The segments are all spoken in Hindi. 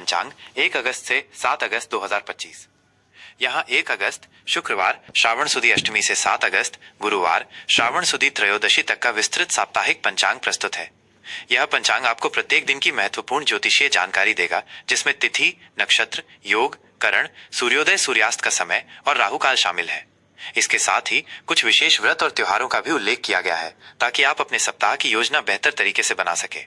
पंचांग 1 अगस्त से 7 अगस्त 2025। यहाँ 1 अगस्त शुक्रवार श्रावण सुदी अष्टमी से 7 अगस्त गुरुवार श्रावण सुदी त्रयोदशी तक का विस्तृत साप्ताहिक पंचांग प्रस्तुत है। यह पंचांग आपको प्रत्येक दिन की महत्वपूर्ण ज्योतिषीय जानकारी देगा, जिसमें तिथि, नक्षत्र, योग, करण, सूर्योदय सूर्यास्त का समय और राहुकाल शामिल है। इसके साथ ही कुछ विशेष व्रत और त्योहारों का भी उल्लेख किया गया है, ताकि आप अपने सप्ताह की योजना बेहतर तरीके से बना सके।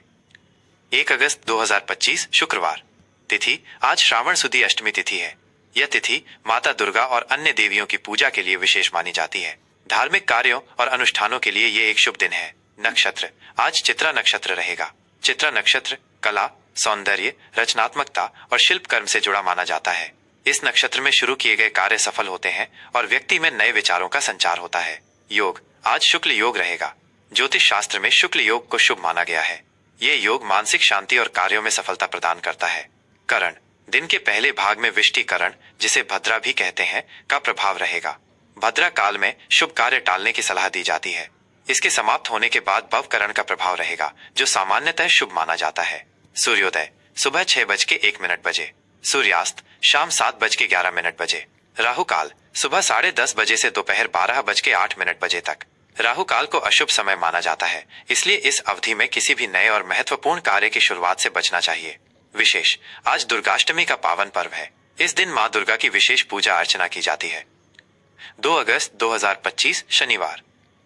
1 अगस्त 2025 शुक्रवार। तिथि आज श्रावण सुदी अष्टमी तिथि है। यह तिथि माता दुर्गा और अन्य देवियों की पूजा के लिए विशेष मानी जाती है। धार्मिक कार्यों और अनुष्ठानों के लिए ये एक शुभ दिन है। नक्षत्र आज चित्रा नक्षत्र रहेगा। चित्रा नक्षत्र कला, सौंदर्य, रचनात्मकता और शिल्प कर्म से जुड़ा माना जाता है। इस नक्षत्र में शुरू किए गए कार्य सफल होते हैं और व्यक्ति में नए विचारों का संचार होता है। योग आज शुक्ल योग रहेगा। ज्योतिष शास्त्र में शुक्ल योग को शुभ माना गया है। ये योग मानसिक शांति और कार्यों में सफलता प्रदान करता है। करण दिन के पहले भाग में विष्टिकरण, जिसे भद्रा भी कहते हैं, का प्रभाव रहेगा। भद्रा काल में शुभ कार्य टालने की सलाह दी जाती है। इसके समाप्त होने के बाद भवकरण का प्रभाव रहेगा, जो सामान्यतः शुभ माना जाता है। सूर्योदय सुबह 6:01 सूर्यास्त शाम 7:11 बजे। राहु काल सुबह 10:30 बजे से दोपहर 12:08 तक। राहु काल को अशुभ समय माना जाता है, इसलिए इस अवधि में किसी भी नए और महत्वपूर्ण कार्य की शुरुआत से बचना चाहिए। विशेष आज दुर्गाष्टमी का पावन पर्व है। इस दिन मां दुर्गा की विशेष पूजा अर्चना की जाती है। 2 अगस्त 2025 शनिवार।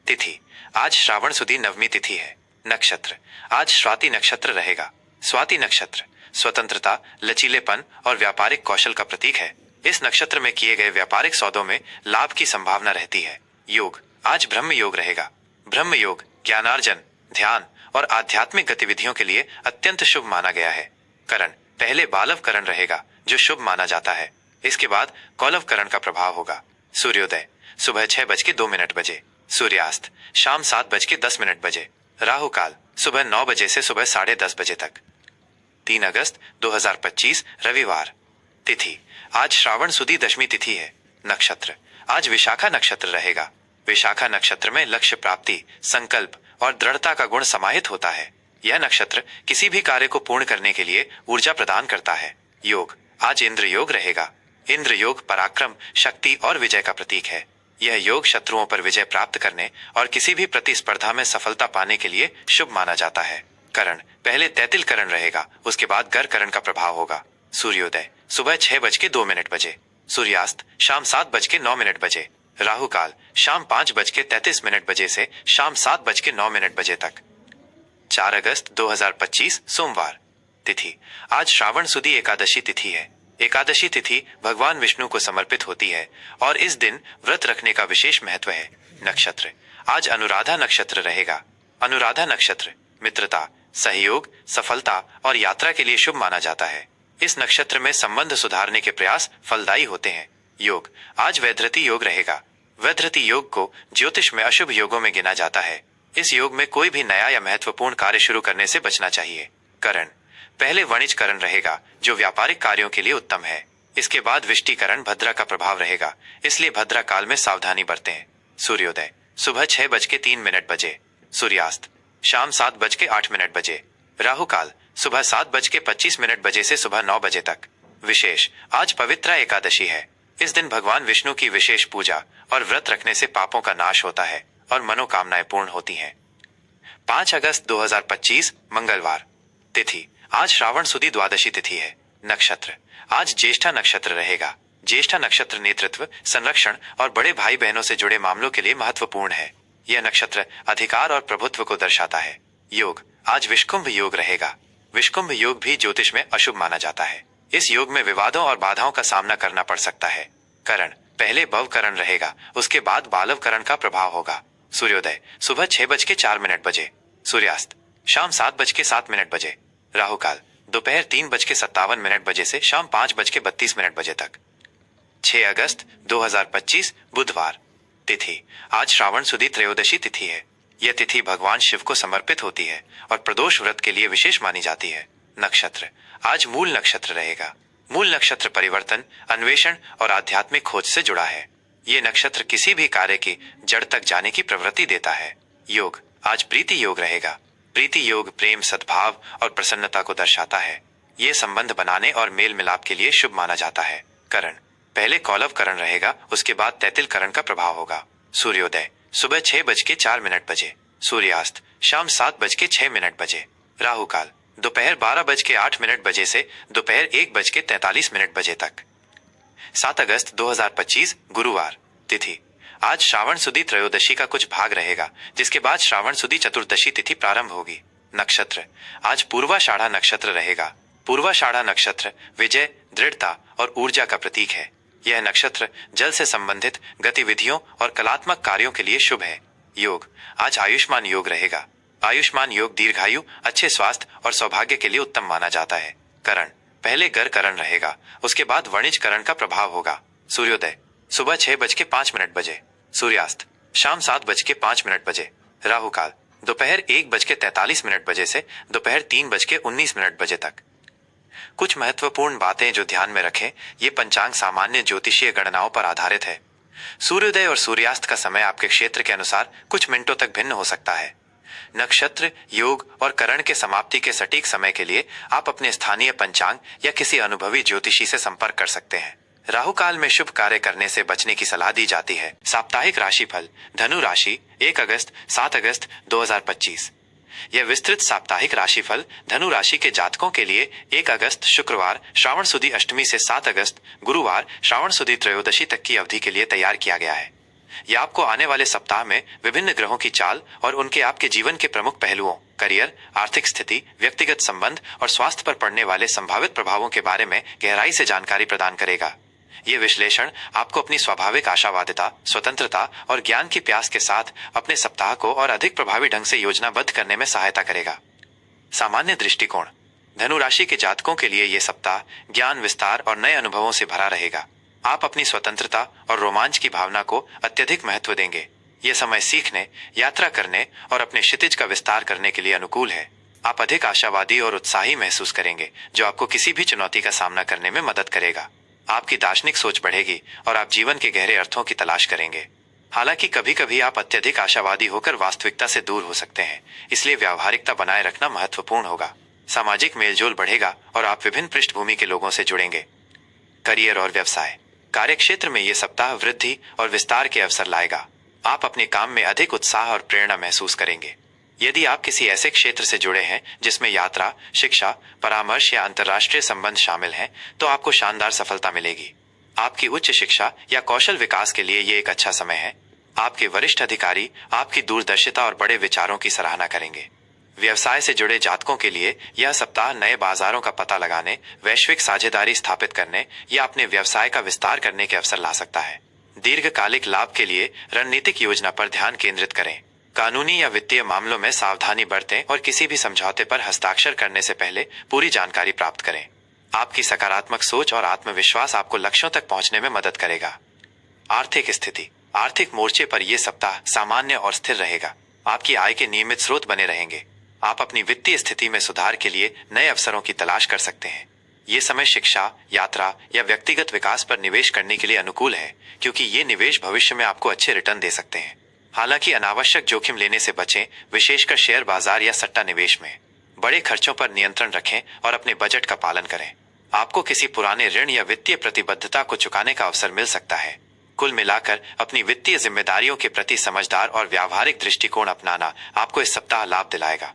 तिथि आज श्रावण सुदी नवमी तिथि है। नक्षत्र आज स्वाति नक्षत्र रहेगा। स्वाति नक्षत्र स्वतंत्रता, लचीलेपन और व्यापारिक कौशल का प्रतीक है। इस नक्षत्र में किए गए व्यापारिक सौदों में लाभ की संभावना रहती है। योग आज ब्रह्म योग रहेगा। ब्रह्म योग ज्ञानार्जन, ध्यान और आध्यात्मिक गतिविधियों के लिए अत्यंत शुभ माना गया है। करण पहले बालव करण रहेगा, जो शुभ माना जाता है। इसके बाद कौलव करण का प्रभाव होगा। सूर्योदय सुबह 6:02 सूर्यास्त शाम 7:10 राहु काल सुबह 9 बजे से सुबह 10:30 तक। 3 अगस्त 2025 रविवार। तिथि आज श्रावण सुदी दशमी तिथि है। नक्षत्र आज विशाखा नक्षत्र रहेगा। विशाखा नक्षत्र में लक्ष्य प्राप्ति, संकल्प और दृढ़ता का गुण समाहित होता है। यह नक्षत्र किसी भी कार्य को पूर्ण करने के लिए ऊर्जा प्रदान करता है। योग आज इंद्र योग रहेगा। इंद्र योग पराक्रम, शक्ति और विजय का प्रतीक है। यह योग शत्रुओं पर विजय प्राप्त करने और किसी भी प्रतिस्पर्धा में सफलता पाने के लिए शुभ माना जाता है। करण पहले तैतिल करण रहेगा, उसके बाद गर करण का प्रभाव होगा। सूर्योदय सुबह 6:02 सूर्यास्त शाम 7:09 राहु काल शाम 5:33 से शाम 7:09 तक। 4 अगस्त 2025 सोमवार। तिथि आज श्रावण सुदी एकादशी तिथि है। एकादशी तिथि भगवान विष्णु को समर्पित होती है और इस दिन व्रत रखने का विशेष महत्व है। नक्षत्र आज अनुराधा नक्षत्र रहेगा। अनुराधा नक्षत्र मित्रता, सहयोग, सफलता और यात्रा के लिए शुभ माना जाता है। इस नक्षत्र में संबंध सुधारने के प्रयास फलदायी होते हैं। योग आज वैधृति योग रहेगा। वैधृति योग को ज्योतिष में अशुभ योगों में गिना जाता है। इस योग में कोई भी नया या महत्वपूर्ण कार्य शुरू करने से बचना चाहिए। करण पहले वणिज करण रहेगा, जो व्यापारिक कार्यों के लिए उत्तम है। इसके बाद विष्टिकरण भद्रा का प्रभाव रहेगा, इसलिए भद्रा काल में सावधानी बरतें। सूर्योदय सुबह 6:03 सूर्यास्त शाम 7:08 राहु काल सुबह 7:25 से सुबह 9 बजे तक। विशेष आज पवित्रा एकादशी है। इस दिन भगवान विष्णु की विशेष पूजा और व्रत रखने से पापों का नाश होता है और मनोकामनाएं पूर्ण होती हैं। 5 अगस्त 2025 मंगलवार। तिथि आज श्रावण सुदी द्वादशी तिथि है। नक्षत्र आज ज्येष्ठा नक्षत्र रहेगा। ज्येष्ठा नक्षत्र नेतृत्व, संरक्षण और बड़े भाई बहनों से जुड़े मामलों के लिए महत्वपूर्ण है। यह नक्षत्र अधिकार और प्रभुत्व को दर्शाता है। योग आज विषकुंभ योग रहेगा। विषकुंभ योग भी ज्योतिष में अशुभ माना जाता है। इस योग में विवादों और बाधाओं का सामना करना पड़ सकता है। करण पहले भव करण रहेगा, उसके बाद बालव करण का प्रभाव होगा। सूर्योदय सुबह 6:04 सूर्यास्त शाम 7:07 राहु काल दोपहर 3:57 से शाम 5:32 तक। 6 अगस्त 2025 बुधवार। तिथि आज श्रावण सुदी त्रयोदशी तिथि है। यह तिथि भगवान शिव को समर्पित होती है और प्रदोष व्रत के लिए विशेष मानी जाती है। नक्षत्र आज मूल नक्षत्र रहेगा। मूल नक्षत्र परिवर्तन, अन्वेषण और आध्यात्मिक खोज से जुड़ा है। ये नक्षत्र किसी भी कार्य की जड़ तक जाने की प्रवृत्ति देता है। योग आज प्रीति योग रहेगा। प्रीति योग प्रेम, सद्भाव और प्रसन्नता को दर्शाता है। ये संबंध बनाने और मेल मिलाप के लिए शुभ माना जाता है। करण, पहले कौलव करण रहेगा, उसके बाद तैतिल करण का प्रभाव होगा। सूर्योदय सुबह 6:61 सूर्यास्त शाम 7:06 राहु काल दोपहर 12:08 बजे से दोपहर 1:43 तक। 7 अगस्त 2025 गुरुवार। तिथि आज श्रावण सुदी त्रयोदशी का कुछ भाग रहेगा, जिसके बाद श्रावण सुदी चतुर्दशी तिथि प्रारंभ होगी। नक्षत्र आज पूर्वाषाढ़ा नक्षत्र रहेगा। पूर्वाषाढ़ा नक्षत्र विजय, दृढ़ता और ऊर्जा का प्रतीक है। यह नक्षत्र जल से संबंधित गतिविधियों और कलात्मक कार्यों के लिए शुभ है। योग आज आयुष्मान योग रहेगा। आयुष्मान योग दीर्घायु, अच्छे स्वास्थ्य और सौभाग्य के लिए उत्तम माना जाता है। करण पहले गर करण रहेगा, उसके बाद वणिज करण का प्रभाव होगा। सूर्योदय सुबह 6:05 सूर्यास्त शाम 7:05 राहु काल दोपहर 1:43 से दोपहर 3:19 तक। कुछ महत्वपूर्ण बातें जो ध्यान में रखें, ये पंचांग सामान्य ज्योतिषीय गणनाओं पर आधारित है। सूर्योदय और सूर्यास्त का समय आपके क्षेत्र के अनुसार कुछ मिनटों तक भिन्न हो सकता है। नक्षत्र, योग और करण के समाप्ति के सटीक समय के लिए आप अपने स्थानीय पंचांग या किसी अनुभवी ज्योतिषी से संपर्क कर सकते हैं। राहु काल में शुभ कार्य करने से बचने की सलाह दी जाती है। साप्ताहिक राशिफल धनु राशि 1 अगस्त 7 अगस्त 2025। यह विस्तृत साप्ताहिक राशिफल धनु राशि के जातकों के लिए 1 अगस्त शुक्रवार श्रावण सुदी अष्टमी से 7 अगस्त गुरुवार श्रावण सुदी त्रयोदशी तक की अवधि के लिए तैयार किया गया है। यह आपको आने वाले सप्ताह में विभिन्न ग्रहों की चाल और उनके आपके जीवन के प्रमुख पहलुओं, करियर, आर्थिक स्थिति, व्यक्तिगत संबंध और स्वास्थ्य पर पड़ने वाले संभावित प्रभावों के बारे में गहराई से जानकारी प्रदान करेगा। ये विश्लेषण आपको अपनी स्वाभाविक आशावादिता, स्वतंत्रता और ज्ञान की प्यास के साथ अपने सप्ताह को और अधिक प्रभावी ढंग से योजनाबद्ध करने में सहायता करेगा। सामान्य दृष्टिकोण धनु राशि के जातकों के लिए यह सप्ताह ज्ञान विस्तार और नए अनुभवों से भरा रहेगा। आप अपनी स्वतंत्रता और रोमांच की भावना को अत्यधिक महत्व देंगे। यह समय सीखने, यात्रा करने और अपने क्षितिज का विस्तार करने के लिए अनुकूल है। आप अधिक आशावादी और उत्साही महसूस करेंगे, जो आपको किसी भी चुनौती का सामना करने में मदद करेगा। आपकी दार्शनिक सोच बढ़ेगी और आप जीवन के गहरे अर्थों की तलाश करेंगे। हालांकि कभी कभी आप अत्यधिक आशावादी होकर वास्तविकता से दूर हो सकते हैं, इसलिए व्यावहारिकता बनाए रखना महत्वपूर्ण होगा। सामाजिक मेलजोल बढ़ेगा और आप विभिन्न पृष्ठभूमि के लोगों से जुड़ेंगे। करियर और व्यवसाय कार्यक्षेत्र में यह सप्ताह वृद्धि और विस्तार के अवसर लाएगा। आप अपने काम में अधिक उत्साह और प्रेरणा महसूस करेंगे। यदि आप किसी ऐसे क्षेत्र से जुड़े हैं जिसमें यात्रा, शिक्षा, परामर्श या अंतर्राष्ट्रीय संबंध शामिल हैं, तो आपको शानदार सफलता मिलेगी। आपकी उच्च शिक्षा या कौशल विकास के लिए ये एक अच्छा समय है। आपके वरिष्ठ अधिकारी आपकी दूरदर्शिता और बड़े विचारों की सराहना करेंगे। व्यवसाय से जुड़े जातकों के लिए यह सप्ताह नए बाजारों का पता लगाने, वैश्विक साझेदारी स्थापित करने या अपने व्यवसाय का विस्तार करने के अवसर ला सकता है। दीर्घकालिक लाभ के लिए रणनीतिक योजना पर ध्यान केंद्रित करें। कानूनी या वित्तीय मामलों में सावधानी बरतें और किसी भी समझौते पर हस्ताक्षर करने से पहले पूरी जानकारी प्राप्त करें। आपकी सकारात्मक सोच और आत्मविश्वास आपको लक्ष्यों तक पहुंचने में मदद करेगा। आर्थिक स्थिति आर्थिक मोर्चे पर यह सप्ताह सामान्य और स्थिर रहेगा। आपकी आय के नियमित स्रोत बने रहेंगे। आप अपनी वित्तीय स्थिति में सुधार के लिए नए अवसरों की तलाश कर सकते हैं। ये समय शिक्षा, यात्रा या व्यक्तिगत विकास पर निवेश करने के लिए अनुकूल है, क्योंकि ये निवेश भविष्य में आपको अच्छे रिटर्न दे सकते हैं। हालांकि अनावश्यक जोखिम लेने से बचें, विशेषकर शेयर बाजार या सट्टा निवेश में। बड़े खर्चों पर नियंत्रण रखें और अपने बजट का पालन करें। आपको किसी पुराने ऋण या वित्तीय प्रतिबद्धता को चुकाने का अवसर मिल सकता है। कुल मिलाकर अपनी वित्तीय जिम्मेदारियों के प्रति समझदार और व्यावहारिक दृष्टिकोण अपनाना आपको इस सप्ताह लाभ दिलाएगा।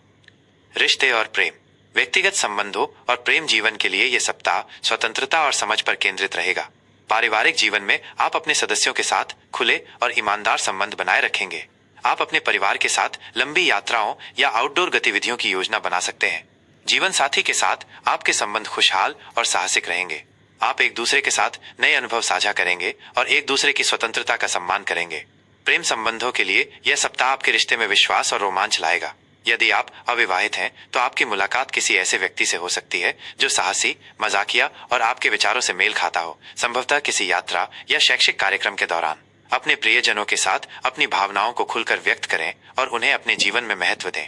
रिश्ते और प्रेम व्यक्तिगत संबंधों और प्रेम जीवन के लिए यह सप्ताह स्वतंत्रता और समझ पर केंद्रित रहेगा। पारिवारिक जीवन में आप अपने सदस्यों के साथ खुले और ईमानदार संबंध बनाए रखेंगे। आप अपने परिवार के साथ लंबी यात्राओं या आउटडोर गतिविधियों की योजना बना सकते हैं। जीवन साथी के साथ आपके संबंध खुशहाल और साहसिक रहेंगे। आप एक दूसरे के साथ नए अनुभव साझा करेंगे और एक दूसरे की स्वतंत्रता का सम्मान करेंगे। प्रेम संबंधों के लिए यह सप्ताह आपके रिश्ते में विश्वास और रोमांच लाएगा। यदि आप अविवाहित हैं, तो आपकी मुलाकात किसी ऐसे व्यक्ति से हो सकती है जो साहसी, मजाकिया और आपके विचारों से मेल खाता हो, संभवतः किसी यात्रा या शैक्षिक कार्यक्रम के दौरान। अपने प्रियजनों के साथ अपनी भावनाओं को खुलकर व्यक्त करें और उन्हें अपने जीवन में महत्व दें।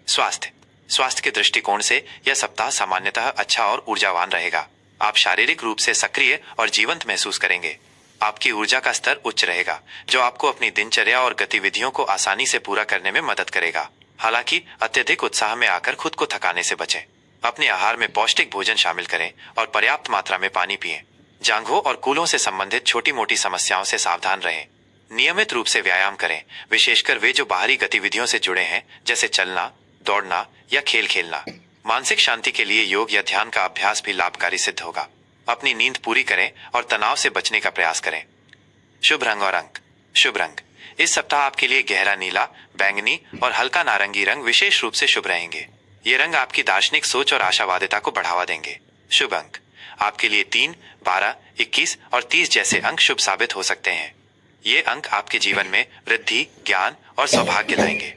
स्वास्थ्य के दृष्टिकोण से यह सप्ताह सामान्यतः अच्छा और ऊर्जावान रहेगा। आप शारीरिक रूप से सक्रिय और जीवंत महसूस करेंगे। आपकी ऊर्जा का स्तर उच्च रहेगा, जो आपको अपनी दिनचर्या और गतिविधियों को आसानी से पूरा करने में मदद करेगा। हालांकि अत्यधिक उत्साह में आकर खुद को थकाने से बचें। अपने आहार में पौष्टिक भोजन शामिल करें और पर्याप्त मात्रा में पानी पिएं। जांघों और कूल्हों से संबंधित छोटी मोटी समस्याओं से सावधान रहें। नियमित रूप से व्यायाम करें, विशेषकर वे जो बाहरी गतिविधियों से जुड़े हैं, जैसे चलना, दौड़ना या खेल खेलना। मानसिक शांति के लिए योग या ध्यान का अभ्यास भी लाभकारी सिद्ध होगा। अपनी नींद पूरी करें और तनाव से बचने का प्रयास करें। शुभ रंग और अंक। शुभ रंग इस सप्ताह आपके लिए गहरा नीला, बैंगनी और हल्का नारंगी रंग विशेष रूप से शुभ रहेंगे। ये रंग आपकी दार्शनिक सोच और आशावादिता को बढ़ावा देंगे। शुभ अंक आपके लिए 3, 12, 21 और 30 जैसे अंक शुभ साबित हो सकते हैं। ये अंक आपके जीवन में वृद्धि, ज्ञान और सौभाग्य लाएंगे।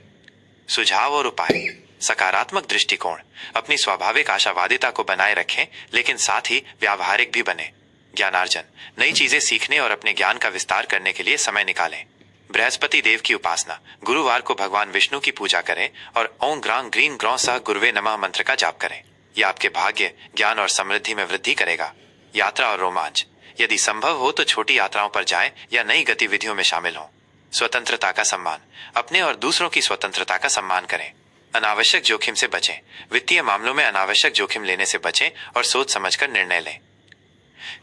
सुझाव और उपाय। सकारात्मक दृष्टिकोण। अपनी स्वाभाविक आशावादिता को बनाए रखें, लेकिन साथ ही व्यावहारिक भी बने। ज्ञानार्जन। नई चीजें सीखने और अपने ज्ञान का विस्तार करने के लिए समय निकालें। बृहस्पति देव की उपासना। गुरुवार को भगवान विष्णु की पूजा करें और ओम ग्रां ग्रीन ग्रौ सह गुरुवे नमः मंत्र का जाप करें। यह आपके भाग्य, ज्ञान और समृद्धि में वृद्धि करेगा। यात्रा और रोमांच। यदि संभव हो तो छोटी यात्राओं पर जाएं या नई गतिविधियों में शामिल हों। स्वतंत्रता का सम्मान। अपने और दूसरों की स्वतंत्रता का सम्मान करें। अनावश्यक जोखिम से बचें। वित्तीय मामलों में अनावश्यक जोखिम लेने से बचें और सोच समझकर निर्णय लें।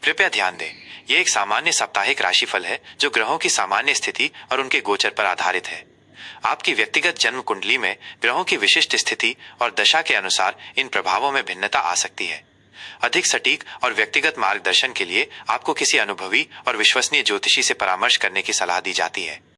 कृपया ध्यान दें, यह एक सामान्य साप्ताहिक राशिफल है जो ग्रहों की सामान्य स्थिति और उनके गोचर पर आधारित है। आपकी व्यक्तिगत जन्म कुंडली में ग्रहों की विशिष्ट स्थिति और दशा के अनुसार इन प्रभावों में भिन्नता आ सकती है। अधिक सटीक और व्यक्तिगत मार्गदर्शन के लिए आपको किसी अनुभवी और विश्वसनीय ज्योतिषी से परामर्श करने की सलाह दी जाती है।